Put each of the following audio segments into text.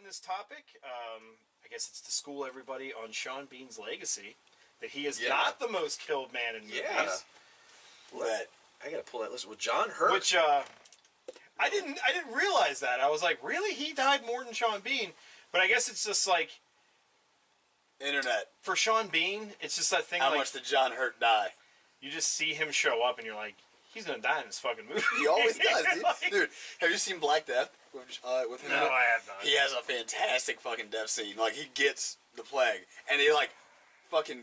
in this topic. I guess it's to school everybody on Sean Bean's legacy that he is not the most killed man in movies. Yeah. But I gotta pull that list with John Hurt. Which I didn't realize that. I was like, really? He died more than Sean Bean? But I guess it's just like internet. For Sean Bean, it's just that thing. How much did John Hurt die? You just see him show up, and you're like, he's gonna die in this fucking movie. He always does, dude. Dude, have you seen Black Death with him? No, I have not. He has a fantastic fucking death scene. Like, he gets the plague, and he like fucking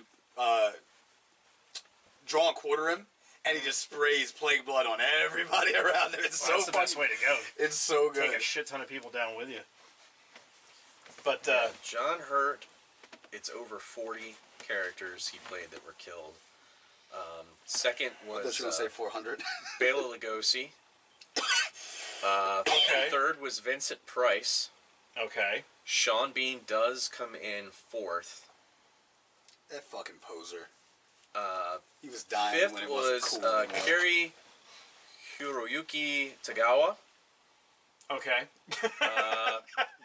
draw and quarter him, and he just sprays plague blood on everybody around him. It's so that's the best way to go. It's so good. Take a shit ton of people down with you. But John Hurt, it's over 40 characters he played that were killed. Second was... I was going to say 400. Bela Lugosi. Okay. Third was Vincent Price. Okay. Sean Bean does come in fourth. That fucking poser. He was dying fifth when it was wasn't cool anymore. Kiri Hiroyuki Tagawa. Okay.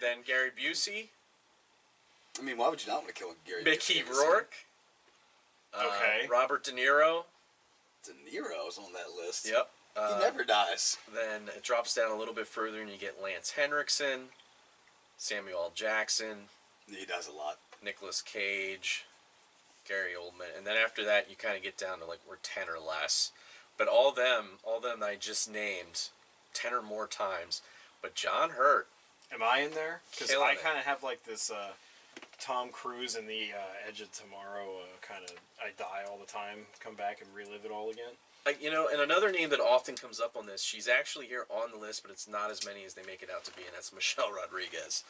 Then Gary Busey. I mean, why would you not want to kill Gary Mickey Busey? Rourke. Okay. Robert De Niro. De Niro's on that list. Yep. He never dies. Then it drops down a little bit further and you get Lance Henriksen, Samuel L. Jackson. He dies a lot. Nicolas Cage, Gary Oldman. And then after that, you kind of get down to like we're 10 or less. But all them I just named 10 or more times. But John Hurt. Am I in there? Because Killing I it. kind of have like this Tom Cruise in the Edge of Tomorrow kind of I die all the time, come back and relive it all again. You know, and another name that often comes up on this, she's actually here on the list, but it's not as many as they make it out to be, and that's Michelle Rodriguez.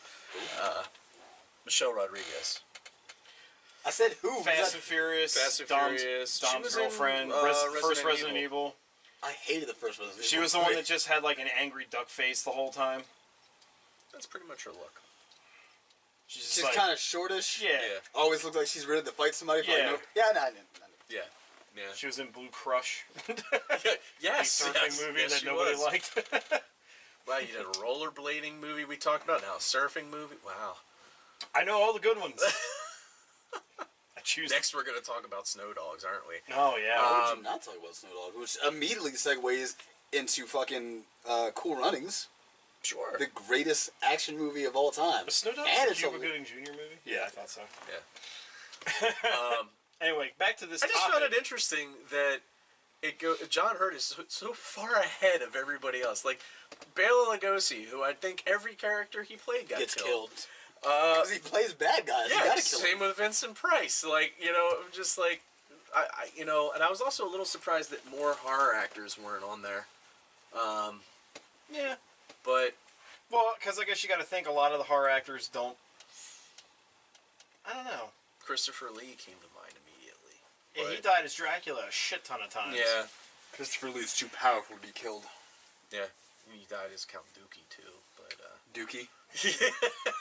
Michelle Rodriguez. I said who? Fast and Furious. Fast and Dom's, Furious. Dom's She was girlfriend. in, First Resident Evil. I hated the first Resident Evil. She was the one that just had like an angry duck face the whole time. That's pretty much her look. She's like, kind of shortish. Yeah. Always looked like she's ready to fight somebody. Yeah. No. Yeah. Yeah. She was in Blue Crush. Yes. The surfing movie that she nobody was. liked. Wow, you did a rollerblading movie we talked about, now a surfing movie. Wow. I know all the good ones. I choose. Next we're going to talk about Snow Dogs, aren't we? Oh, yeah. Why would you not talk about Snow Dog? Which immediately segues into fucking Cool Runnings. Sure. The greatest action movie of all time. Was Snow Dogs And a it's Cuba Gooding Jr. movie? Yeah, I thought so. Yeah. Anyway, back to this I just topic. found it interesting that John Hurt is so far ahead of everybody else. Like, Bela Lugosi, who I think every character he played gets killed. Because he plays bad guys. Yeah, you gotta kill same him. with Vincent Price. Like, you know, just like, and I was also a little surprised that more horror actors weren't on there. Yeah, but... Well, because I guess you got to think a lot of the horror actors don't... I don't know. Christopher Lee came to mind immediately. Yeah, he died as Dracula a shit ton of times. Yeah. Christopher Lee's too powerful to be killed. Yeah. He died as Count Dookie, too. But, Dookie?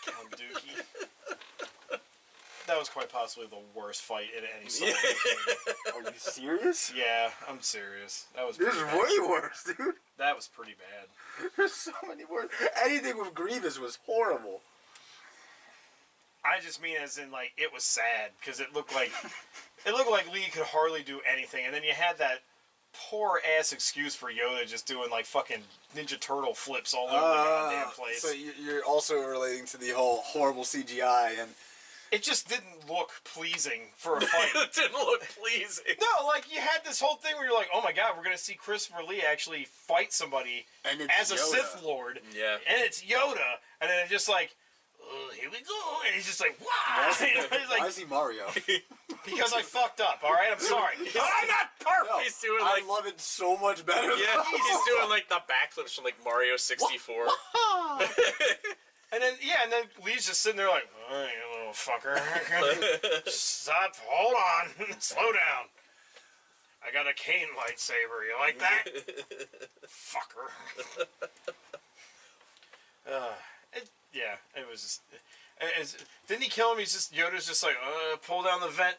Count Dookie. That was quite possibly the worst fight in any song. Are you serious? Yeah, I'm serious. That was This pretty is bad. way worse, dude. That was pretty bad. There's so many worse. Anything with Grievous was horrible. I just mean as in, like, it was sad, because it looked like Lee could hardly do anything, and then you had that poor-ass excuse for Yoda just doing, like, fucking Ninja Turtle flips all over the goddamn place. So you're also relating to the whole horrible CGI, and... It just didn't look pleasing for a fight. it didn't look pleasing. No, like, you had this whole thing where you're like, oh my god, we're going to see Christopher Lee actually fight somebody And it's as a Yoda. Sith Lord. Yeah. And it's Yoda. And then it's just like, oh, here we go. And he's just like, wow. Why is he Mario? Because I fucked up, alright? I'm sorry. But I'm not perfect. No, He's doing I like... love it so much better. Yeah, he's doing like the backflips from like Mario 64. And then Lee's just sitting there like, oh, you little fucker. Stop, hold on. Slow down. I got a cane lightsaber. You like that? Fucker. It was just... didn't he kill him? Yoda's just like, pull down the vent.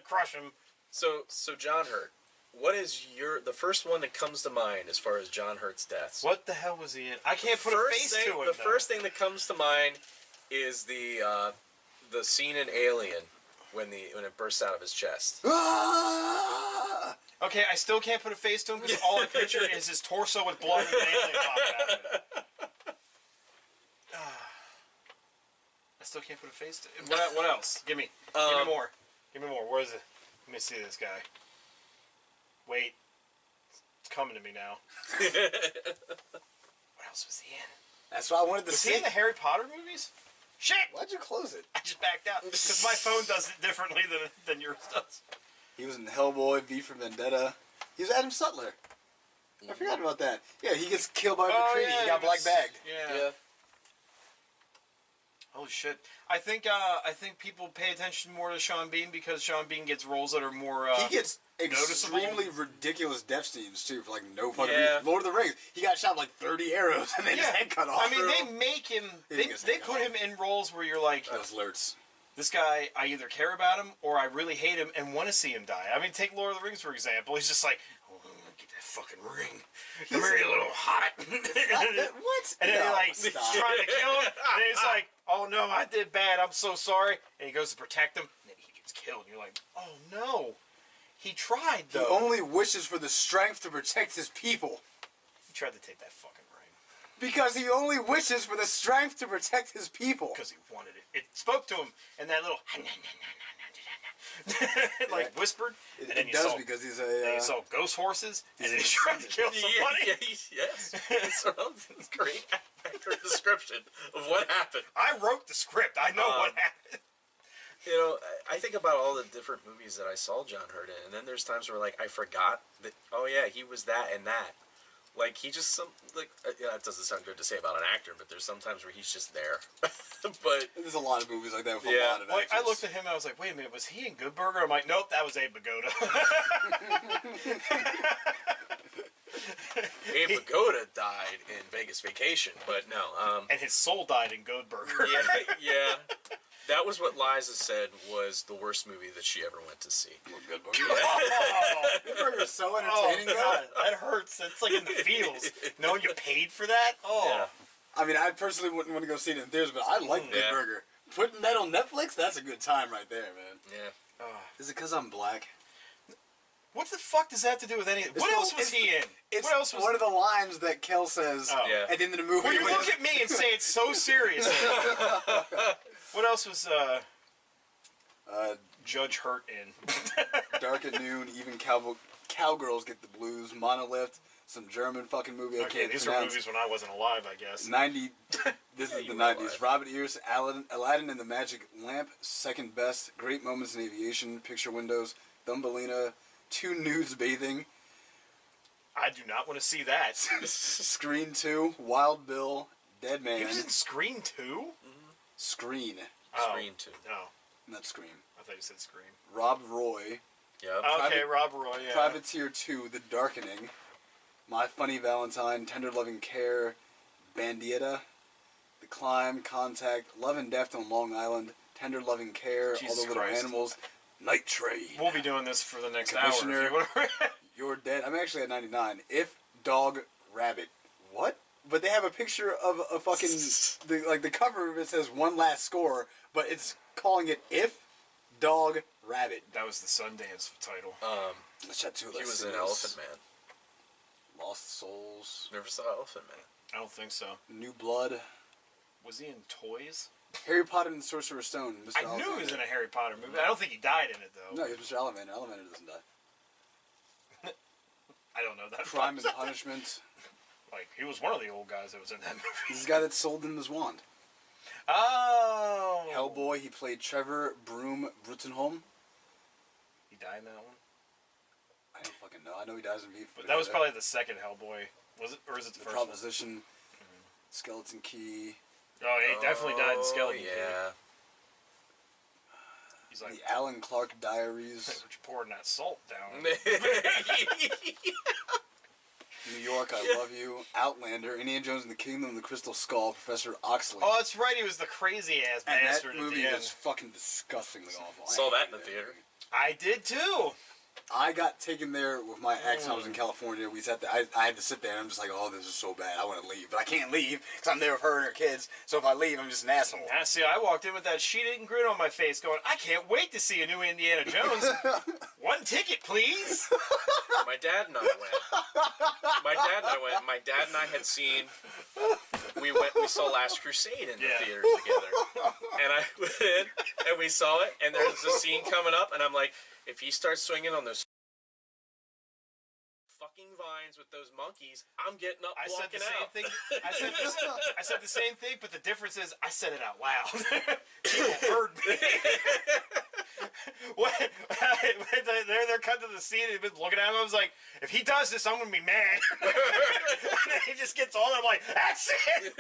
Crush him. So John Hurt, what is the first one that comes to mind as far as John Hurt's deaths? What the hell was he in? I can't put a face to it. The first thing that comes to mind is the scene in Alien when it bursts out of his chest. Okay, I still can't put a face to him because all I picture is his torso with blood and an alien popping out of it. I still can't put a face to it. What else? Give me more. Give me more. Where is it? Let me see this guy. Wait. It's coming to me now. What else was he in? That's what I wanted to Was see. he in the Harry Potter movies? Shit! Why'd you close it? I just backed out because my phone does it differently than yours does. He was in Hellboy, V for Vendetta. He was Adam Sutler. I forgot about that. Yeah, he gets killed by McCready. Yeah, he got black bagged. Yeah. Holy shit! I think people pay attention more to Sean Bean because Sean Bean gets roles that are more. He gets noticeable. extremely ridiculous death scenes too for like no fucking Yeah. reason. Lord of the Rings. He got shot like 30 arrows and then his head cut off. I mean, they make him. They put him in roles where you're like, Those lurts. this guy, I either care about him or I really hate him and want to see him die. I mean, take Lord of the Rings for example. He's just like, oh, I'm gonna get that fucking ring. Come here, you little hot. What? And then No, he's like stop. trying to kill him, and he's like, "Oh no, I did bad. I'm so sorry." And he goes to protect him, and then he gets killed. And you're like, "Oh no, he tried He though. only wishes for the strength to protect his people. He tried to take that fucking ring Because he only wishes for the strength to protect his people. because he wanted it. It spoke to him, and that little like whispered, and then It you does saw, because he's and a. you saw ghost horses, and then he a- tried to kill somebody. Yes. It's great accurate description of what happened. I wrote the script. I know what happened. You know, I think about all the different movies that I saw John Hurt in, and then there's times where like I forgot that. Oh yeah, he was that and that. Like he just yeah, that doesn't sound good to say about an actor, but there's sometimes where he's just there. But There's a lot of movies like that with a Yeah. lot of Like I actors. looked at him and I was like, wait a minute, was he in Good Burger? I'm like, nope, that was Abe Vigoda. Abe Vigoda died in Vegas Vacation, but no. And his soul died in Good Burger. Yeah. That was what Liza said was the worst movie that she ever went to see. Well, Good Burger. Oh, Good Burger is so oh, entertaining, though. God, that hurts. It's like in the feels. Knowing you paid for that? Oh. Yeah. I mean, I personally wouldn't want to go see it in theaters, but I like Good Yeah. Burger. Putting that on Netflix, that's a good time right there, man. Yeah. Is it because I'm black? What the fuck does that have to do with anything? What else was he in? It's What else was one of the lines that Kel says Oh. Yeah. at the end of the movie. Well, you when look at me and say it's so serious. What else was Judge Hurt in? Dark at Noon, even Cowgirls Get the Blues, Monolith, some German fucking movie I Okay, can't these are pronounce. movies when I wasn't alive, I guess. 90. This is you the were 90s. alive. Robert Ears, Aladdin and the Magic Lamp, second best. Great Moments in Aviation, Picture Windows, Thumbelina, Two Nudes Bathing, I do not want to see that. Screen 2, Wild Bill, Dead He Man, was in Scream 2? Screen, Oh. Screen 2. No, not Scream. I thought you said Scream. Rob Roy, Yep. Okay, Rob Roy, yeah. Privateer 2, The Darkening, My Funny Valentine, Tender Loving Care, Bandietta, The Climb, Contact, Love and Death on Long Island, Tender Loving Care, Jesus All the Little Christ. Animals, Night Trade, We'll be doing this for the next Commissioner. hour. If you want. You're Dead. I'm actually at 99. If Dog Rabbit. What? But they have a picture of a fucking the cover of it says One Last Score, but it's calling it If Dog Rabbit. That was the Sundance title. Let's chat two. He was in Elephant Man. Lost Souls. Never saw Elephant Man. I don't think so. New Blood. Was he in Toys? Harry Potter and the Sorcerer's Stone. Mr. I knew he was in a Harry Potter movie. I don't think he died in it though. No, he's Mr. Ollivander. Ollivander doesn't die. I don't know that. Crime and Punishment. Like he was one of the old guys that was in that movie. He's the guy that sold him his wand. Oh. Hellboy. He played Trevor Broom Bruttenholm. He died in that one. I don't fucking know. I know he dies in V. But that was probably the second Hellboy. Was it, or is it the The first one? Proposition. Skeleton Key. Oh, he definitely died in Skeleton Key. Yeah. He's like, The Alan Clark Diaries. what you pouring that salt down? New York, I Love You, Outlander, Indiana Jones and the Kingdom of the Crystal Skull, Professor Oxley. Oh, that's right. He was the crazy ass and bastard that at movie the end. was fucking disgustingly awful. I Saw that hated in the theater. movie. I did too. I got taken there with my ex when I was in California. We sat there. I had to sit there, and I'm just like, oh, this is so bad. I want to leave. But I can't leave because I'm there with her and her kids. So if I leave, I'm just an asshole. Now, see, I walked in with that sheet-eating grin on my face going, I can't wait to see a new Indiana Jones. One ticket, please. My dad and I went. My dad and I had seen. We saw Last Crusade in the theaters together, and I went in and we saw it. And there's a scene coming up, and I'm like, if he starts swinging on those fucking vines with those monkeys, I'm getting up, walking out. I said the same thing, but the difference is I said it out loud. People heard me. when they're cut to the scene, they've been looking at him. I was like, if he does this, I'm gonna be mad. And then he just gets on. I'm like, that's it.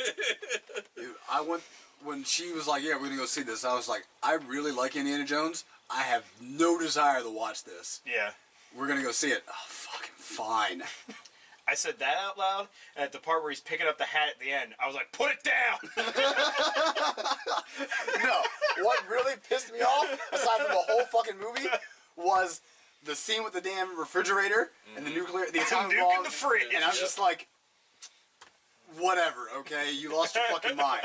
Dude, I went when she was like, "Yeah, we're gonna go see this." I was like, "I really like Indiana Jones. I have no desire to watch this. Yeah, we're gonna go see it." Oh, fucking fine. I said that out loud, and at the part where he's picking up the hat at the end, I was like, put it down! No, what really pissed me off, aside from the whole fucking movie, was the scene with the damn refrigerator and the the atomic nuke bomb. in the fridge. And I was just like, whatever, okay? You lost your fucking mind.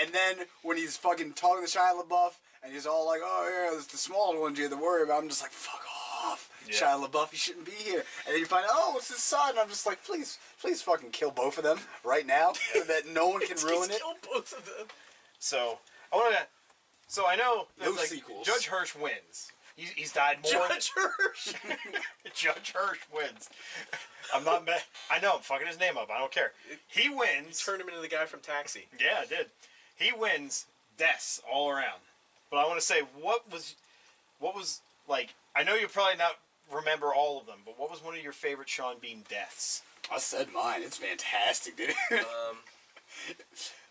And then when he's fucking talking to Shia LaBeouf, and he's all like, oh yeah, it's the small ones you have to worry about, I'm just like, fuck off. Yeah. Shia LaBeouf, he shouldn't be here. And then you find out, oh, it's his son. And I'm just like, please fucking kill both of them right now, so that no one can ruin it. Kill both of them. So I know that, No like, sequels. Judge Hirsch wins. He's died more. Judge Hirsch. Judge Hirsch wins. I'm not mad. I know, I'm fucking his name up. I don't care. He wins. Turned him into the guy from Taxi. Yeah, I did. He wins deaths all around. But I want to say, what was like, I know you probably not remember all of them, but what was one of your favorite Sean Bean deaths? I said mine. It's fantastic, dude.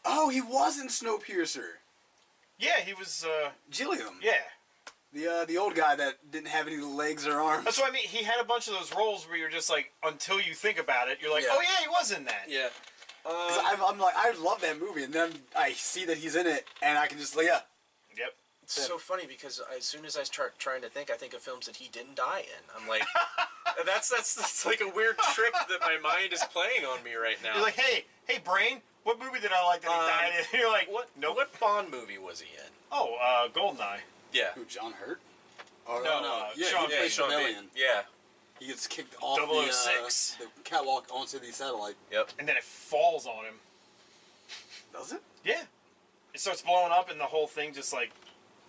Oh, he was in Snowpiercer. Yeah, he was, Gilliam. yeah. The old guy that didn't have any legs or arms. That's what I mean. He had a bunch of those roles where you're just like, until you think about it, you're like, Yeah. oh yeah, he was in that. Yeah. 'Cause I'm like, I love that movie, and then I see that he's in it, and I can just like, yeah. Yep. It's so funny because as soon as I start trying to think, I think of films that he didn't die in. I'm like, that's like a weird trick that my mind is playing on me right now. You're like, hey, brain, what movie did I like that he died in? You're like, what? Nope. What Bond movie was he in? Oh, Goldeneye. Yeah. Who, John Hurt? Oh, No, Yeah, Sean he plays Sean Rebellion. Bean. Yeah. He gets kicked off 006. the catwalk onto the satellite. Yep. And then it falls on him. Does it? Yeah. It starts blowing up, and the whole thing just like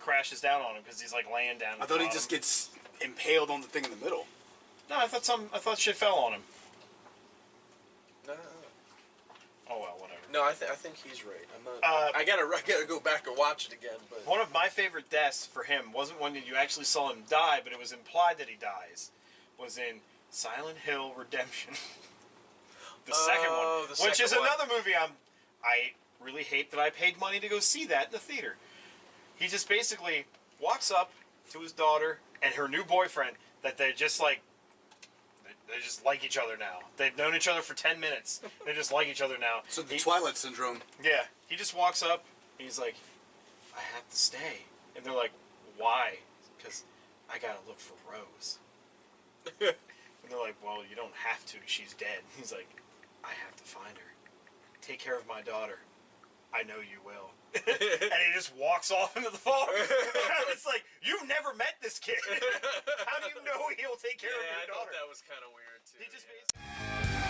crashes down on him because he's like laying down. I thought he just gets impaled on the thing in the middle. No, I thought shit fell on him. No. Oh well, whatever. No, I think he's right. I'm not. I gotta go back and watch it again. But One of my favorite deaths for him wasn't one that you actually saw him die, but it was implied that he dies. Was in Silent Hill Redemption, the second one, which is another movie I really hate that I paid money to go see that in the theater. He just basically walks up to his daughter and her new boyfriend that they just like each other now. They've known each other for 10 minutes. They just like each other now. So the Twilight Syndrome. Yeah. He just walks up and he's like, I have to stay. And they're like, why? Because I gotta look for Rose. And they're like, well, you don't have to. She's dead. He's like, I have to find her. Take care of my daughter. I know you will. And he just walks off into the fog. It's like, you've never met this kid. How do you know he'll take care of your daughter? I thought that was kind of weird too. He just basically...